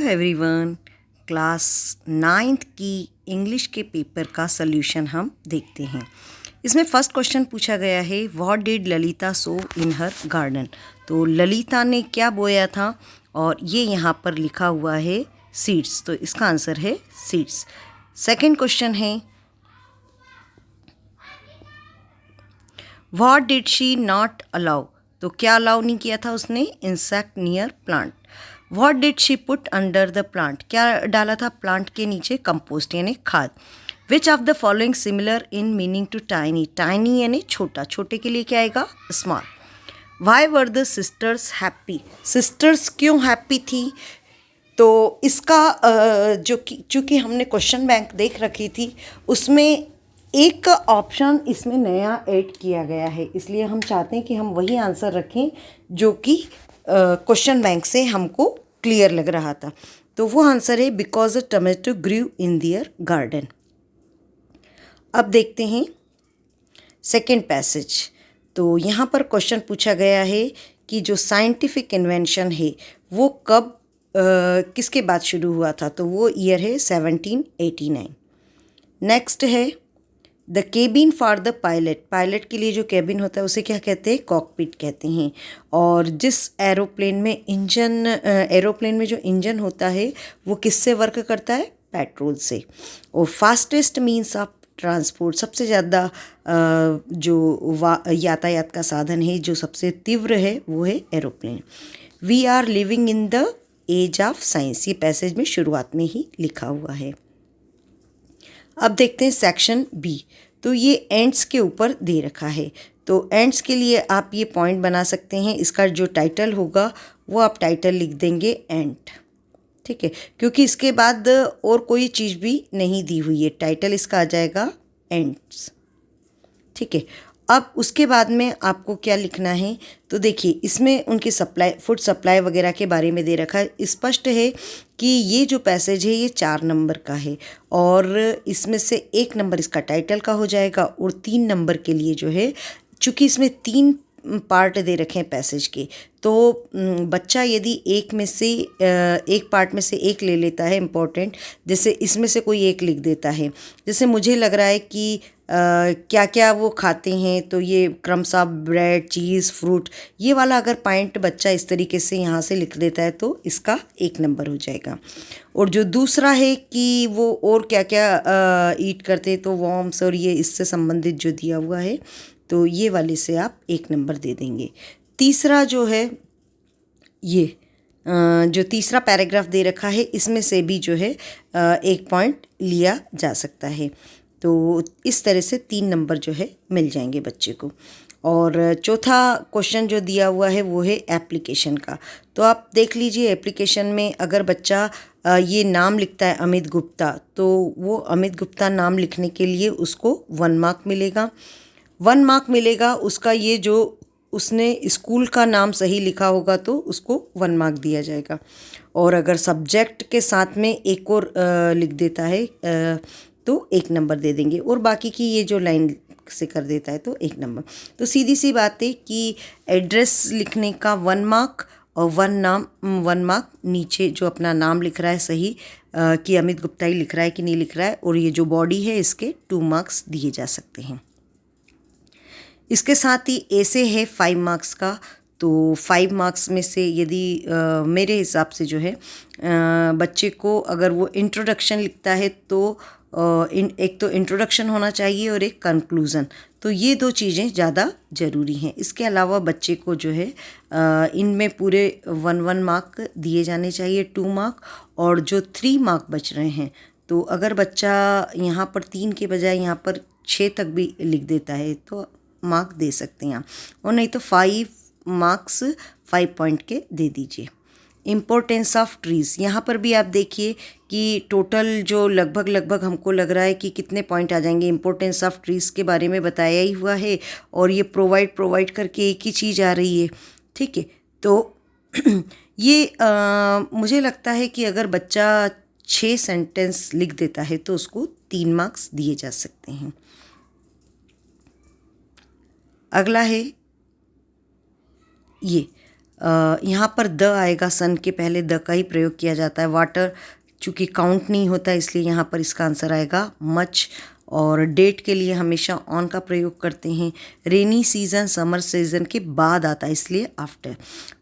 Everyone, class 9th की English के paper का सल्यूशन हम देखते हैं। इसमें फर्स्ट क्वेश्चन पूछा गया है, what did Lalita so in her garden. तो ललिता ने क्या बोया था, और ये यहाँ पर लिखा हुआ है सीड्स, तो इसका आंसर है सीड्स। सेकंड क्वेश्चन है, what did she not allow. तो क्या अलाउ नहीं किया था उसने, insect near plant. What did she put under the plant, क्या डाला था प्लांट के नीचे, कंपोस्ट यानी खाद। Which of the following similar in meaning to tiny, tiny यानी छोटा, छोटे के लिए क्या आएगा, small. Why were the sisters happy, sisters क्यों हैप्पी थी। तो इसका चूँकि हमने क्वेश्चन बैंक देख रखी थी, उसमें एक ऑप्शन इसमें नया ऐड किया गया है, इसलिए हम चाहते हैं कि हम वही आंसर रखें जो कि क्वेश्चन बैंक से हमको क्लियर लग रहा था। तो वो आंसर है because a tomato grew in their garden. अब देखते हैं सेकेंड पैसेज। तो यहाँ पर क्वेश्चन पूछा गया है कि जो साइंटिफिक इन्वेंशन है वो कब किसके बाद शुरू हुआ था। तो वो ईयर है 1789। नेक्स्ट है the cabin for the pilot, pilot के लिए जो केबिन होता है उसे क्या कहते हैं, कॉकपिट कहते हैं। और जिस एरोप्लेन में जो इंजन होता है वो किससे वर्क करता है, पेट्रोल से। और फास्टेस्ट मीन्स ऑफ ट्रांसपोर्ट, सबसे ज़्यादा जो यातायात का साधन है जो सबसे तीव्र है वो है aeroplane. We are living in the age of science, ये पैसेज में शुरुआत में ही लिखा हुआ है। अब देखते हैं सेक्शन बी। तो ये एंड्स के ऊपर दे रखा है, तो एंड्स के लिए आप ये पॉइंट बना सकते हैं। इसका जो टाइटल होगा वो आप टाइटल लिख देंगे एंड, ठीक है, क्योंकि इसके बाद और कोई चीज़ भी नहीं दी हुई है, टाइटल इसका आ जाएगा एंड्स, ठीक है। अब उसके बाद में आपको क्या लिखना है, तो देखिए इसमें उनकी सप्लाई, फूड सप्लाई वगैरह के बारे में दे रखा है। स्पष्ट है कि ये जो पैसेज है ये 4 नंबर का है, और इसमें से 1 नंबर इसका टाइटल का हो जाएगा, और 3 नंबर के लिए जो है, चूँकि इसमें 3 पार्ट दे रखे हैं पैसेज के, तो बच्चा यदि एक पार्ट में से एक ले लेता है इम्पोर्टेंट, जैसे इसमें से कोई एक लिख देता है, जैसे मुझे लग रहा है कि क्या क्या वो खाते हैं, तो ये crumbs of bread, cheese, fruit, ये वाला अगर पॉइंट बच्चा इस तरीके से यहाँ से लिख देता है तो इसका 1 नंबर हो जाएगा। और जो दूसरा है कि वो और क्या क्या ईट करते हैं, तो वॉर्म्स और ये इससे संबंधित जो दिया हुआ है, तो ये वाले से आप 1 नंबर दे देंगे। तीसरा जो है ये जो तीसरा पैराग्राफ दे रखा है, इसमें से भी जो है 1 पॉइंट लिया जा सकता है। तो इस तरह से 3 नंबर जो है मिल जाएंगे बच्चे को। और चौथा क्वेश्चन जो दिया हुआ है वो है एप्लीकेशन का। तो आप देख लीजिए, एप्लीकेशन में अगर बच्चा ये नाम लिखता है अमित गुप्ता, तो वो अमित गुप्ता नाम लिखने के लिए उसको 1 मार्क मिलेगा। 1 मार्क मिलेगा उसका, ये जो उसने स्कूल का नाम सही लिखा होगा तो उसको 1 मार्क दिया जाएगा। और अगर सब्जेक्ट के साथ में एक और लिख देता है तो 1 नंबर दे देंगे, और बाकी की ये जो लाइन से कर देता है तो 1 नंबर। तो सीधी सी बात है कि एड्रेस लिखने का 1 मार्क, और 1 मार्क नीचे जो अपना नाम लिख रहा है सही कि अमित गुप्ता ही लिख रहा है कि नहीं लिख रहा है, और ये जो बॉडी है इसके 2 मार्क्स दिए जा सकते हैं। इसके साथ ही ऐसे है 5 मार्क्स का। तो 5 मार्क्स में से यदि मेरे हिसाब से जो है बच्चे को अगर वो इंट्रोडक्शन लिखता है तो एक तो इंट्रोडक्शन होना चाहिए और एक कंक्लूज़न, तो ये 2 चीज़ें ज़्यादा ज़रूरी हैं। इसके अलावा बच्चे को जो है इनमें पूरे 1 मार्क दिए जाने चाहिए, 2 मार्क, और जो 3 मार्क बच रहे हैं, तो अगर बच्चा यहाँ पर 3 के बजाय यहाँ पर 6 तक भी लिख देता है तो मार्क दे सकते हैं आप, और नहीं तो 5 मार्क्स 5 पॉइंट के दे दीजिए। इम्पोर्टेंस ऑफ ट्रीज़, यहाँ पर भी आप देखिए कि टोटल जो लगभग हमको लग रहा है कि कितने पॉइंट आ जाएंगे। इम्पोर्टेंस ऑफ ट्रीज़ के बारे में बताया ही हुआ है, और ये प्रोवाइड करके एक ही चीज़ आ रही है, ठीक है। तो ये मुझे लगता है कि अगर बच्चा 6 सेंटेंस लिख देता है तो उसको 3 मार्क्स दिए जा सकते हैं। अगला है ये यहाँ पर द आएगा, सन के पहले द का ही प्रयोग किया जाता है। वाटर चूँकि काउंट नहीं होता इसलिए यहाँ पर इसका आंसर आएगा मच। और डेट के लिए हमेशा ऑन का प्रयोग करते हैं। रेनी सीज़न समर सीज़न के बाद आता है इसलिए आफ्टर।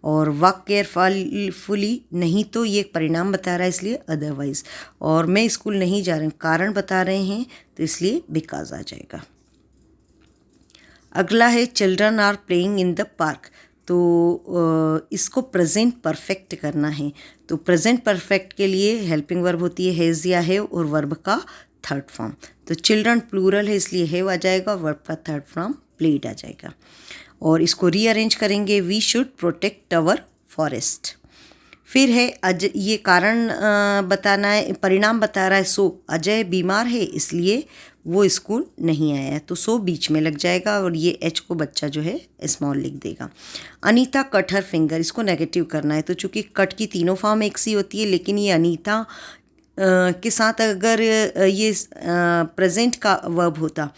और वर्क केयरफुली नहीं तो ये एक परिणाम बता रहा है इसलिए अदरवाइज। और मैं स्कूल नहीं जा रही हूँ कारण बता रहे हैं तो इसलिए बिकॉज आ जाएगा। अगला है children are playing in the park. तो इसको प्रेजेंट परफेक्ट करना है। तो प्रेजेंट परफेक्ट के लिए हेल्पिंग वर्ब होती है हैज़ या हैव और वर्ब का थर्ड फॉर्म। तो चिल्ड्रन प्लूरल है इसलिए हैव आ जाएगा, वर्ब का थर्ड फॉर्म प्लेड आ जाएगा। और इसको रीअरेंज करेंगे, we should protect our forest. फिर है ये कारण बताना है, परिणाम बता रहा है। सो अजय बीमार है इसलिए वो स्कूल नहीं आया है, तो सो बीच में लग जाएगा और ये एच को बच्चा जो है स्मॉल लिख देगा। अनीता कट हर फिंगर, इसको नेगेटिव करना है। तो चूंकि कट की तीनों फॉर्म एक सी होती है, लेकिन ये अनीता के साथ अगर ये प्रेजेंट का वर्ब होता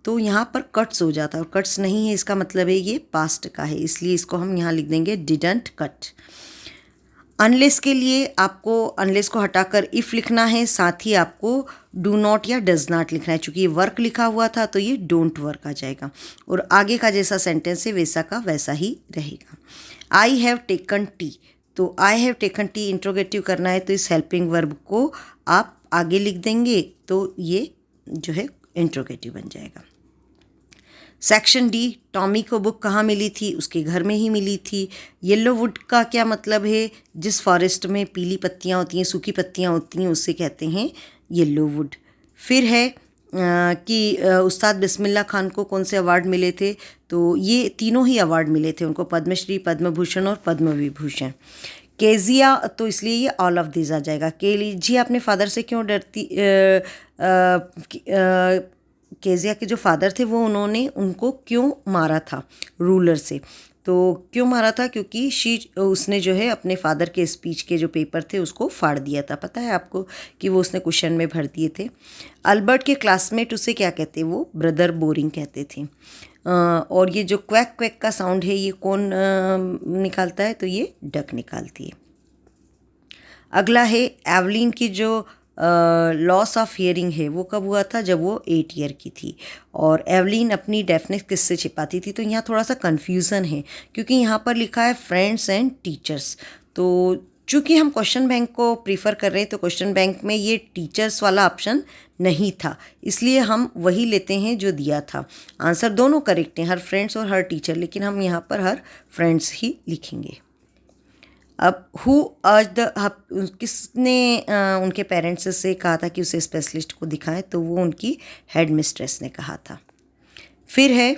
तो यहाँ पर कट्स हो जाता, और कट्स नहीं है इसका मतलब है ये पास्ट का है, इसलिए इसको हम यहाँ लिख देंगे डिडंट कट। अनलेस के लिए आपको अनलेस को हटाकर इफ़ लिखना है, साथ ही आपको डू नॉट या डज नॉट लिखना है। चूँकि ये वर्क लिखा हुआ था तो ये डोंट वर्क आ जाएगा, और आगे का जैसा सेंटेंस है वैसा का वैसा ही रहेगा। आई हैव टेकन टी, तो I have taken T interrogative करना है तो इस हेल्पिंग वर्ब को आप आगे लिख देंगे तो ये जो है इंट्रोगेटिव बन जाएगा। सेक्शन डी, टॉमी को बुक कहाँ मिली थी? उसके घर में ही मिली थी। येलो वुड का क्या मतलब है? जिस फॉरेस्ट में पीली पत्तियाँ होती हैं, सूखी पत्तियाँ होती हैं, उससे कहते हैं येलो वुड। फिर है कि उस्ताद बिस्मिल्लाह खान को कौन से अवार्ड मिले थे? तो ये तीनों ही अवार्ड मिले थे उनको, पद्मश्री, पद्म भूषण और पद्म विभूषण। केजिया, तो इसलिए ये ऑल ऑफ दिस आ जाएगा। केजिया अपने फादर से क्यों डरती? केजिया के जो फादर थे वो उन्होंने उनको क्यों मारा था रूलर से? तो क्यों मारा था? क्योंकि उसने जो है अपने फादर के स्पीच के जो पेपर थे उसको फाड़ दिया था। पता है आपको कि वो उसने क्वेश्चन में भर दिए थे। अल्बर्ट के क्लासमेट उसे क्या कहते? वो ब्रदर बोरिंग कहते थे। और ये जो क्वैक क्वैक का साउंड है ये कौन निकालता है? तो ये डक निकालती है। अगला है एवलिन की जो लॉस ऑफ हियरिंग है वो कब हुआ था? जब वो 8 ईयर की थी। और एवलिन अपनी डेफनेस किससे छिपाती थी? तो यहाँ थोड़ा सा कन्फ्यूज़न है क्योंकि यहाँ पर लिखा है फ्रेंड्स एंड टीचर्स। तो चूँकि हम क्वेश्चन बैंक को प्रीफर कर रहे हैं तो क्वेश्चन बैंक में ये टीचर्स वाला ऑप्शन नहीं था, इसलिए हम वही लेते हैं जो दिया था। आंसर दोनों करेक्ट हैं, हर फ्रेंड्स और हर टीचर, लेकिन हम यहाँ पर हर फ्रेंड्स ही लिखेंगे। अब हु अर्ज द, किसने उनके पेरेंट्स से कहा था कि उसे स्पेशलिस्ट को दिखाएं? तो वो उनकी हेड मिस्ट्रेस ने कहा था। फिर है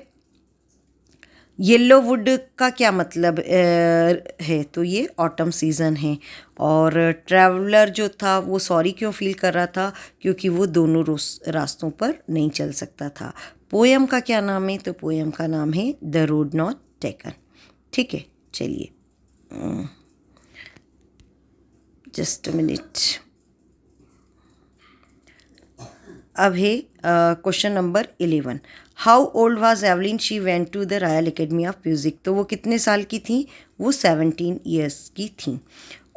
येलो वुड का क्या मतलब है? तो ये ऑटम सीज़न है। और ट्रैवलर जो था वो सॉरी क्यों फील कर रहा था? क्योंकि वो दोनों रास्तों पर नहीं चल सकता था। पोएम का क्या नाम है? तो पोएम का नाम है द रोड नॉट टेकन। ठीक है, चलिए जस्ट अ मिनट। अब है question number 11। How old was Evelyn she went to the Royal Academy of Music? तो वो कितने साल की थी? वो 17 ईयर्स की थी।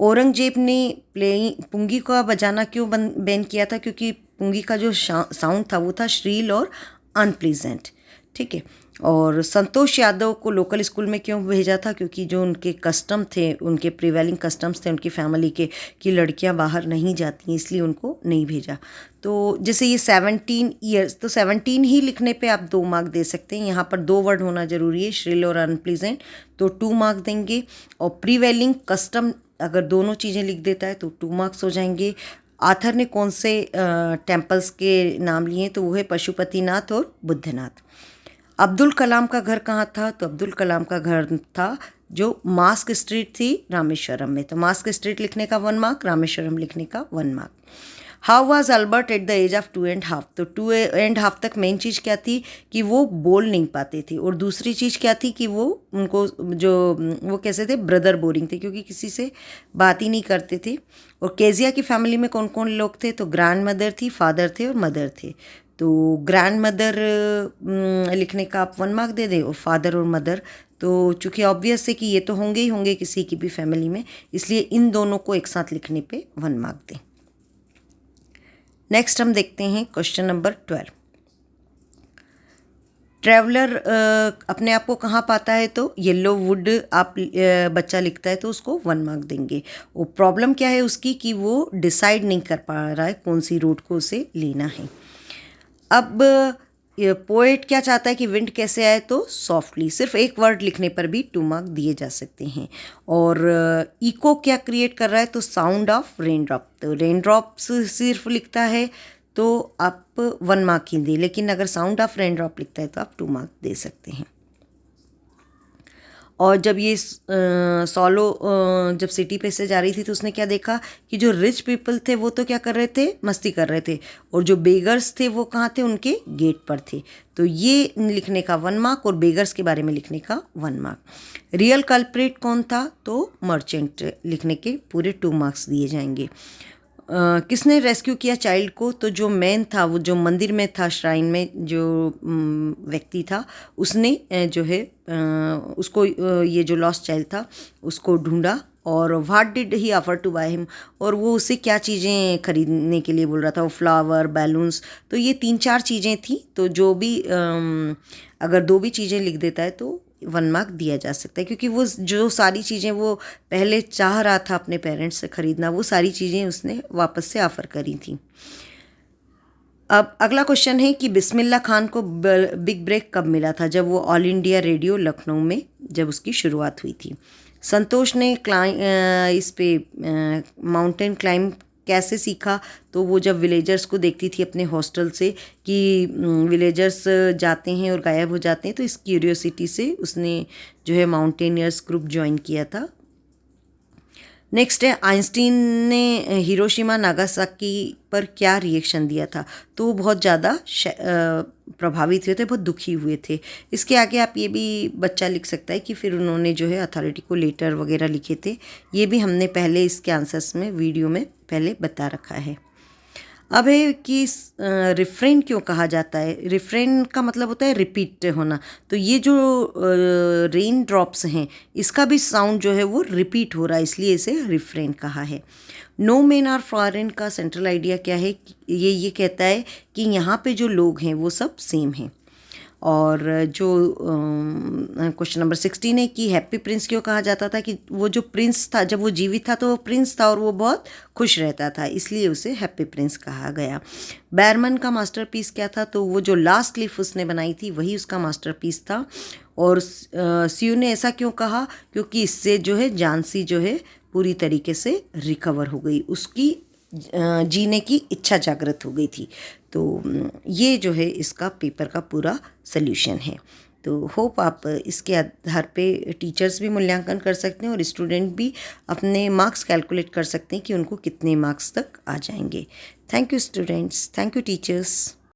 औरंगजेब ने पुंगी का बजाना क्यों बैन किया था? क्योंकि पुंगी का जो साउंड था वो था श्रील और अनप्लीजेंट। ठीक है। और संतोष यादव को लोकल स्कूल में क्यों भेजा था? क्योंकि जो उनके कस्टम थे, उनके प्रिवेलिंग कस्टम्स थे उनकी फैमिली के कि लड़कियां बाहर नहीं जाती हैं, इसलिए उनको नहीं भेजा। तो जैसे ये 17 ईयर्स, तो 17 ही लिखने पे आप 2 मार्क दे सकते हैं। यहाँ पर 2 वर्ड होना ज़रूरी है, श्रिल और अनप्लीजेंट, तो 2 मार्क देंगे। और प्रिवेलिंग कस्टम अगर दोनों चीज़ें लिख देता है तो 2 मार्क्स हो जाएंगे। आथर ने कौन से टेम्पल्स के नाम लिए? तो वो है पशुपतिनाथ और बुद्धनाथ। अब्दुल कलाम का घर कहाँ था? तो अब्दुल कलाम का घर था जो मास्क स्ट्रीट थी रामेश्वरम में। तो मास्क स्ट्रीट लिखने का 1 मार्क, रामेश्वरम लिखने का 1 mark. How was Albert at the age of 2.5? तो 2.5 तक मेन चीज़ क्या थी कि वो बोल नहीं पाते थे, और दूसरी चीज़ क्या थी कि वो उनको जो वो कैसे थे, ब्रदर बोरिंग थे क्योंकि किसी से बात ही नहीं करते थे। और केजिया की फैमिली में कौन कौन लोग थे? तो ग्रैंड मदर थी, फादर थे और मदर थे। तो ग्रैंड मदर लिखने का आप 1 मार्क दे दें, और फादर और मदर तो चूँकि ऑब्वियस है कि ये तो होंगे ही होंगे किसी की भी फैमिली में, इसलिए इन दोनों को एक साथ लिखने पे 1 मार्क दें। नेक्स्ट हम देखते हैं क्वेश्चन नंबर 12। ट्रैवलर अपने आप को कहाँ पाता है, तो येलो वुड आप बच्चा लिखता है तो उसको 1 मार्क देंगे। वो प्रॉब्लम क्या है उसकी कि वो डिसाइड नहीं कर पा रहा है कौन सी रूट को उसे लेना है। अब पोएट क्या चाहता है कि विंड कैसे आए, तो सॉफ्टली। सिर्फ एक वर्ड लिखने पर भी 2 मार्क दिए जा सकते हैं। और इको क्या क्रिएट कर रहा है, तो साउंड ऑफ रेन ड्रॉप। तो रेन ड्रॉप्स सिर्फ लिखता है तो आप 1 मार्क ही दें, लेकिन अगर साउंड ऑफ रेन ड्रॉप लिखता है तो आप 2 मार्क दे सकते हैं। और जब ये सॉलो जब सिटी पे से जा रही थी तो उसने क्या देखा कि जो रिच पीपल थे वो तो क्या कर रहे थे, मस्ती कर रहे थे, और जो बेगर्स थे वो कहाँ थे, उनके गेट पर थे। तो ये लिखने का 1 मार्क, और बेगर्स के बारे में लिखने का 1 मार्क। रियल कल्प्रेट कौन था, तो मर्चेंट लिखने के पूरे 2 मार्क्स दिए जाएंगे। किसने रेस्क्यू किया चाइल्ड को, तो जो मैन था, वो जो मंदिर में था, श्राइन में जो व्यक्ति था, उसने जो है उसको ये जो लॉस्ट चाइल्ड था उसको ढूंढा। और what did he offer to buy him, और वो उसे क्या चीज़ें खरीदने के लिए बोल रहा था, वो फ्लावर, बैलून्स। तो ये 3-4 चीज़ें थी, तो जो भी अगर 2 भी चीज़ें लिख देता है तो 1 मार्क दिया जा सकता है, क्योंकि वो जो सारी चीज़ें वो पहले चाह रहा था अपने पेरेंट्स से ख़रीदना, वो सारी चीज़ें उसने वापस से ऑफ़र करी थी। अब अगला क्वेश्चन है कि बिस्मिल्लाह खान को बिग ब्रेक कब मिला था, जब वो ऑल इंडिया रेडियो लखनऊ में जब उसकी शुरुआत हुई थी। संतोष ने इस पे माउंटेन क्लाइंब कैसे सीखा, तो वो जब विलेजर्स को देखती थी अपने हॉस्टल से कि विलेजर्स जाते हैं और गायब हो जाते हैं, तो इस क्यूरियोसिटी से उसने जो है माउंटेनियर्स ग्रुप ज्वाइन किया था। नेक्स्ट है आइंस्टीन ने हिरोशिमा नागासाकी पर क्या रिएक्शन दिया था, तो वो बहुत ज़्यादा प्रभावित हुए थे, बहुत दुखी हुए थे। इसके आगे आप ये भी बच्चा लिख सकता है कि फिर उन्होंने जो है अथॉरिटी को लेटर वगैरह लिखे थे। ये भी हमने पहले इसके आंसर्स में वीडियो में पहले बता रखा है। अब है कि रिफ्रेन क्यों कहा जाता है। रिफ्रेन का मतलब होता है रिपीट होना। तो ये जो रेन ड्रॉप्स हैं इसका भी साउंड जो है वो रिपीट हो रहा है, इसलिए इसे रिफ्रेन कहा है। नो मेन आर फॉरेन का सेंट्रल आइडिया क्या है, ये कहता है कि यहाँ पे जो लोग हैं वो सब सेम हैं। और जो क्वेश्चन नंबर 16 है कि हैप्पी प्रिंस क्यों कहा जाता था, कि वो जो प्रिंस था जब वो जीवित था तो वो प्रिंस था और वो बहुत खुश रहता था, इसलिए उसे हैप्पी प्रिंस कहा गया। बैरमन का मास्टरपीस क्या था, तो वो जो लास्ट क्लिफ उसने बनाई थी वही उसका मास्टरपीस था। और सीयू ने ऐसा क्यों कहा, क्योंकि इससे जो है झांसी जो है पूरी तरीके से रिकवर हो गई, उसकी जीने की इच्छा जागृत हो गई थी। तो ये जो है इसका पेपर का पूरा सल्यूशन है। तो होप आप इसके आधार पे टीचर्स भी मूल्यांकन कर सकते हैं और स्टूडेंट भी अपने मार्क्स कैलकुलेट कर सकते हैं कि उनको कितने मार्क्स तक आ जाएंगे। Thank you students, thank you teachers.